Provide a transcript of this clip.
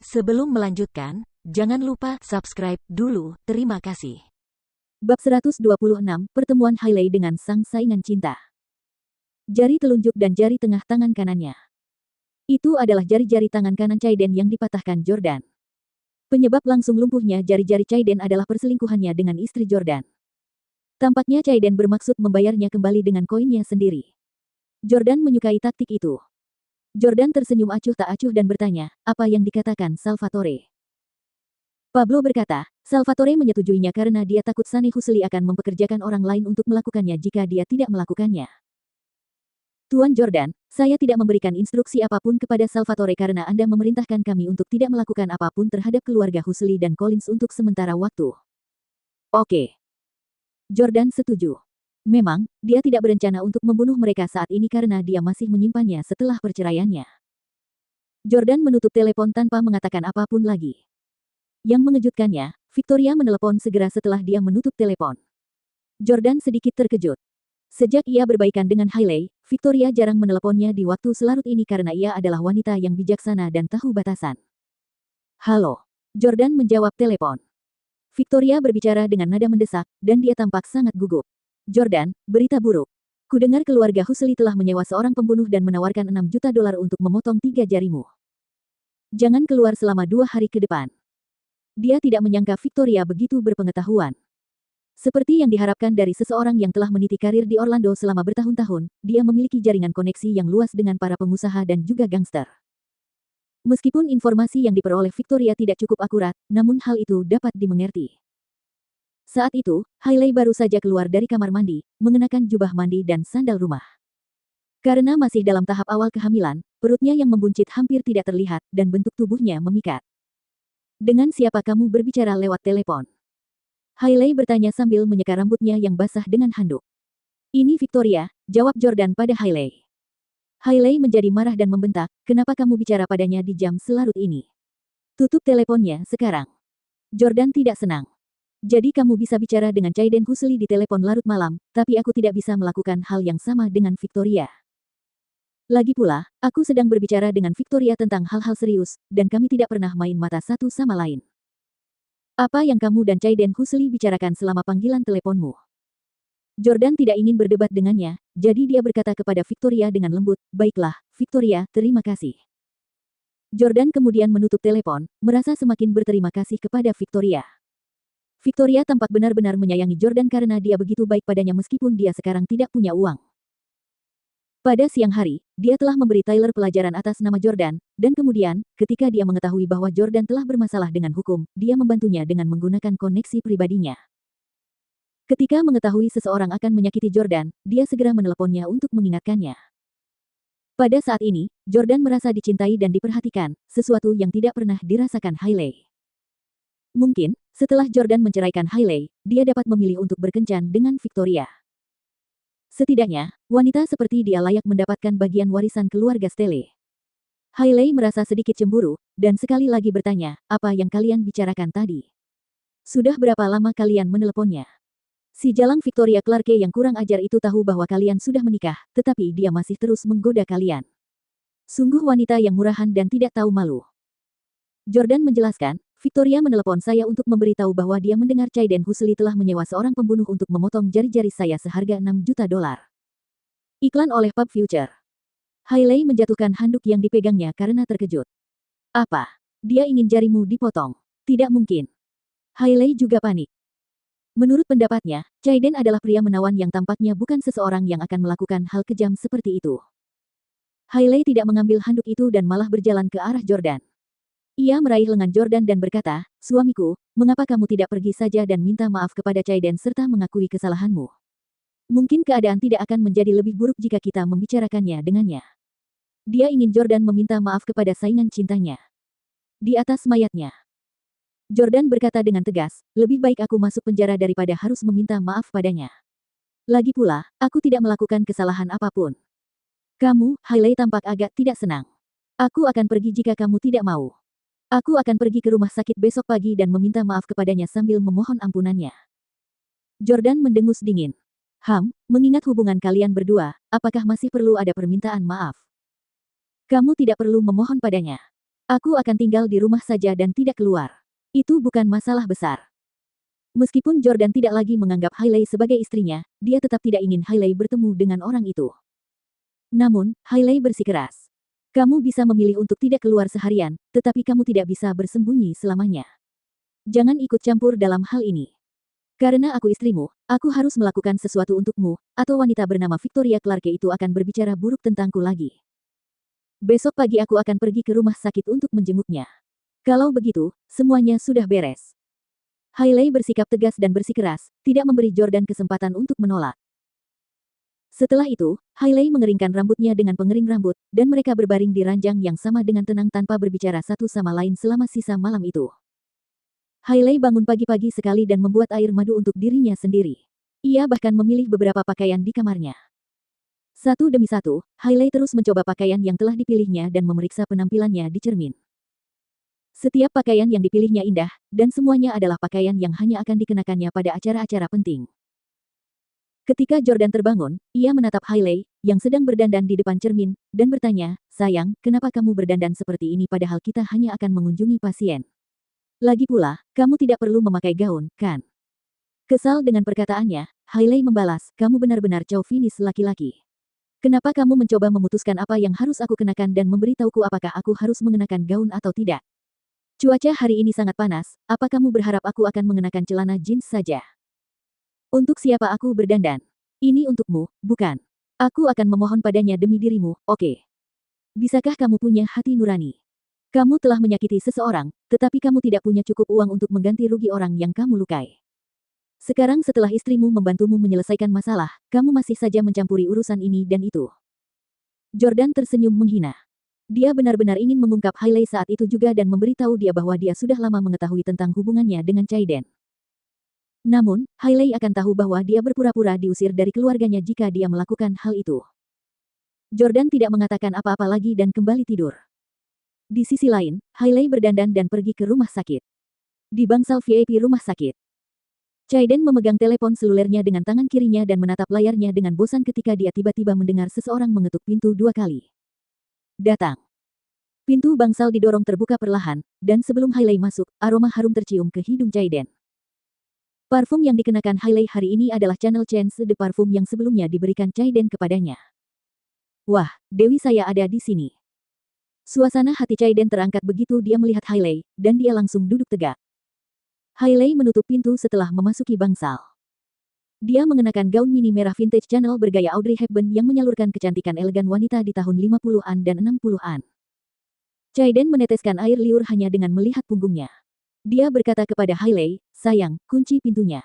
Sebelum melanjutkan, jangan lupa subscribe dulu. Terima kasih. Bab 126, Pertemuan Hailey dengan sang saingan cinta. Jari telunjuk dan jari tengah tangan kanannya. Itu adalah jari-jari tangan kanan Chaiden yang dipatahkan Jordan. Penyebab langsung lumpuhnya jari-jari Chaiden adalah perselingkuhannya dengan istri Jordan. Tampaknya Chaiden bermaksud membayarnya kembali dengan koinnya sendiri. Jordan menyukai taktik itu. Jordan tersenyum acuh tak acuh dan bertanya, apa yang dikatakan Salvatore? Pablo berkata, Salvatore menyetujuinya karena dia takut Sane Husli akan mempekerjakan orang lain untuk melakukannya jika dia tidak melakukannya. Tuan Jordan, saya tidak memberikan instruksi apapun kepada Salvatore karena Anda memerintahkan kami untuk tidak melakukan apapun terhadap keluarga Husli dan Collins untuk sementara waktu. Oke. Jordan setuju. Memang, dia tidak berencana untuk membunuh mereka saat ini karena dia masih menyimpannya setelah perceraiannya. Jordan menutup telepon tanpa mengatakan apapun lagi. Yang mengejutkannya, Victoria menelepon segera setelah dia menutup telepon. Jordan sedikit terkejut. Sejak ia berbaikan dengan Hailey, Victoria jarang meneleponnya di waktu selarut ini karena ia adalah wanita yang bijaksana dan tahu batasan. Halo. Jordan menjawab telepon. Victoria berbicara dengan nada mendesak, dan dia tampak sangat gugup. Jordan, berita buruk. Kudengar keluarga Husli telah menyewa seorang pembunuh dan menawarkan $6 juta untuk memotong 3 jarimu. Jangan keluar selama 2 hari ke depan. Dia tidak menyangka Victoria begitu berpengetahuan. Seperti yang diharapkan dari seseorang yang telah meniti karir di Orlando selama bertahun-tahun, dia memiliki jaringan koneksi yang luas dengan para pengusaha dan juga gangster. Meskipun informasi yang diperoleh Victoria tidak cukup akurat, namun hal itu dapat dimengerti. Saat itu, Hailey baru saja keluar dari kamar mandi, mengenakan jubah mandi dan sandal rumah. Karena masih dalam tahap awal kehamilan, perutnya yang membuncit hampir tidak terlihat, dan bentuk tubuhnya memikat. Dengan siapa kamu berbicara lewat telepon? Hailey bertanya sambil menyeka rambutnya yang basah dengan handuk. Ini Victoria, jawab Jordan pada Hailey. Hailey menjadi marah dan membentak, kenapa kamu bicara padanya di jam selarut ini? Tutup teleponnya sekarang. Jordan tidak senang. Jadi kamu bisa bicara dengan Chaiden Husli di telepon larut malam, tapi aku tidak bisa melakukan hal yang sama dengan Victoria. Lagi pula, aku sedang berbicara dengan Victoria tentang hal-hal serius, dan kami tidak pernah main mata satu sama lain. Apa yang kamu dan Chaiden Husli bicarakan selama panggilan teleponmu? Jordan tidak ingin berdebat dengannya, jadi dia berkata kepada Victoria dengan lembut, baiklah, Victoria, terima kasih. Jordan kemudian menutup telepon, merasa semakin berterima kasih kepada Victoria. Victoria tampak benar-benar menyayangi Jordan karena dia begitu baik padanya meskipun dia sekarang tidak punya uang. Pada siang hari, dia telah memberi Tyler pelajaran atas nama Jordan, dan kemudian, ketika dia mengetahui bahwa Jordan telah bermasalah dengan hukum, dia membantunya dengan menggunakan koneksi pribadinya. Ketika mengetahui seseorang akan menyakiti Jordan, dia segera meneleponnya untuk mengingatkannya. Pada saat ini, Jordan merasa dicintai dan diperhatikan, sesuatu yang tidak pernah dirasakan Hailey. Mungkin, setelah Jordan menceraikan Hailey, dia dapat memilih untuk berkencan dengan Victoria. Setidaknya, wanita seperti dia layak mendapatkan bagian warisan keluarga Stelle. Hailey merasa sedikit cemburu, dan sekali lagi bertanya, apa yang kalian bicarakan tadi? Sudah berapa lama kalian meneleponnya? Si jalang Victoria Clarke yang kurang ajar itu tahu bahwa kalian sudah menikah, tetapi dia masih terus menggoda kalian. Sungguh wanita yang murahan dan tidak tahu malu. Jordan menjelaskan, Victoria menelepon saya untuk memberitahu bahwa dia mendengar Chaiden Husli telah menyewa seorang pembunuh untuk memotong jari-jari saya seharga $6 juta. Iklan oleh Pub Future. Hailey menjatuhkan handuk yang dipegangnya karena terkejut. Apa? Dia ingin jarimu dipotong? Tidak mungkin. Hailey juga panik. Menurut pendapatnya, Chaiden adalah pria menawan yang tampaknya bukan seseorang yang akan melakukan hal kejam seperti itu. Hailey tidak mengambil handuk itu dan malah berjalan ke arah Jordan. Ia meraih lengan Jordan dan berkata, suamiku, mengapa kamu tidak pergi saja dan minta maaf kepada Chaiden serta mengakui kesalahanmu? Mungkin keadaan tidak akan menjadi lebih buruk jika kita membicarakannya dengannya. Dia ingin Jordan meminta maaf kepada saingan cintanya. Di atas mayatnya. Jordan berkata dengan tegas, lebih baik aku masuk penjara daripada harus meminta maaf padanya. Lagi pula, aku tidak melakukan kesalahan apapun. Kamu, Hailey tampak agak tidak senang. Aku akan pergi jika kamu tidak mau. Aku akan pergi ke rumah sakit besok pagi dan meminta maaf kepadanya sambil memohon ampunannya. Jordan mendengus dingin. Mengingat hubungan kalian berdua, apakah masih perlu ada permintaan maaf? Kamu tidak perlu memohon padanya. Aku akan tinggal di rumah saja dan tidak keluar. Itu bukan masalah besar. Meskipun Jordan tidak lagi menganggap Hailey sebagai istrinya, dia tetap tidak ingin Hailey bertemu dengan orang itu. Namun, Hailey bersikeras. Kamu bisa memilih untuk tidak keluar seharian, tetapi kamu tidak bisa bersembunyi selamanya. Jangan ikut campur dalam hal ini. Karena aku istrimu, aku harus melakukan sesuatu untukmu, atau wanita bernama Victoria Clarke itu akan berbicara buruk tentangku lagi. Besok pagi aku akan pergi ke rumah sakit untuk menjenguknya. Kalau begitu, semuanya sudah beres. Hailey bersikap tegas dan bersikeras, tidak memberi Jordan kesempatan untuk menolak. Setelah itu, Hailey mengeringkan rambutnya dengan pengering rambut, dan mereka berbaring di ranjang yang sama dengan tenang tanpa berbicara satu sama lain selama sisa malam itu. Hailey bangun pagi-pagi sekali dan membuat air madu untuk dirinya sendiri. Ia bahkan memilih beberapa pakaian di kamarnya. Satu demi satu, Hailey terus mencoba pakaian yang telah dipilihnya dan memeriksa penampilannya di cermin. Setiap pakaian yang dipilihnya indah, dan semuanya adalah pakaian yang hanya akan dikenakannya pada acara-acara penting. Ketika Jordan terbangun, ia menatap Hailey, yang sedang berdandan di depan cermin, dan bertanya, "Sayang, kenapa kamu berdandan seperti ini padahal kita hanya akan mengunjungi pasien? Lagi pula, kamu tidak perlu memakai gaun, kan?" Kesal dengan perkataannya, Hailey membalas, "Kamu benar-benar chauvinis laki-laki. Kenapa kamu mencoba memutuskan apa yang harus aku kenakan dan memberitahuku apakah aku harus mengenakan gaun atau tidak? Cuaca hari ini sangat panas, apa kamu berharap aku akan mengenakan celana jeans saja? Untuk siapa aku berdandan? Ini untukmu, bukan? Aku akan memohon padanya demi dirimu, oke? Bisakah kamu punya hati nurani? Kamu telah menyakiti seseorang, tetapi kamu tidak punya cukup uang untuk mengganti rugi orang yang kamu lukai. Sekarang setelah istrimu membantumu menyelesaikan masalah, kamu masih saja mencampuri urusan ini dan itu." Jordan tersenyum menghina. Dia benar-benar ingin mengungkap Hailey saat itu juga dan memberitahu dia bahwa dia sudah lama mengetahui tentang hubungannya dengan Chaiden. Namun, Hailey akan tahu bahwa dia berpura-pura diusir dari keluarganya jika dia melakukan hal itu. Jordan tidak mengatakan apa-apa lagi dan kembali tidur. Di sisi lain, Hailey berdandan dan pergi ke rumah sakit. Di bangsal VIP rumah sakit, Chaiden memegang telepon selulernya dengan tangan kirinya dan menatap layarnya dengan bosan ketika dia tiba-tiba mendengar seseorang mengetuk pintu 2 kali. Datang. Pintu bangsal didorong terbuka perlahan, dan sebelum Hailey masuk, aroma harum tercium ke hidung Chaiden. Parfum yang dikenakan Hailey hari ini adalah Chanel Chance de Parfum yang sebelumnya diberikan Chaiden kepadanya. "Wah, Dewi saya ada di sini." Suasana hati Chaiden terangkat begitu dia melihat Hailey, dan dia langsung duduk tegak. Hailey menutup pintu setelah memasuki bangsal. Dia mengenakan gaun mini merah vintage Chanel bergaya Audrey Hepburn yang menyalurkan kecantikan elegan wanita di tahun 50-an dan 60-an. Chaiden meneteskan air liur hanya dengan melihat punggungnya. Dia berkata kepada Hailey, "Sayang, kunci pintunya."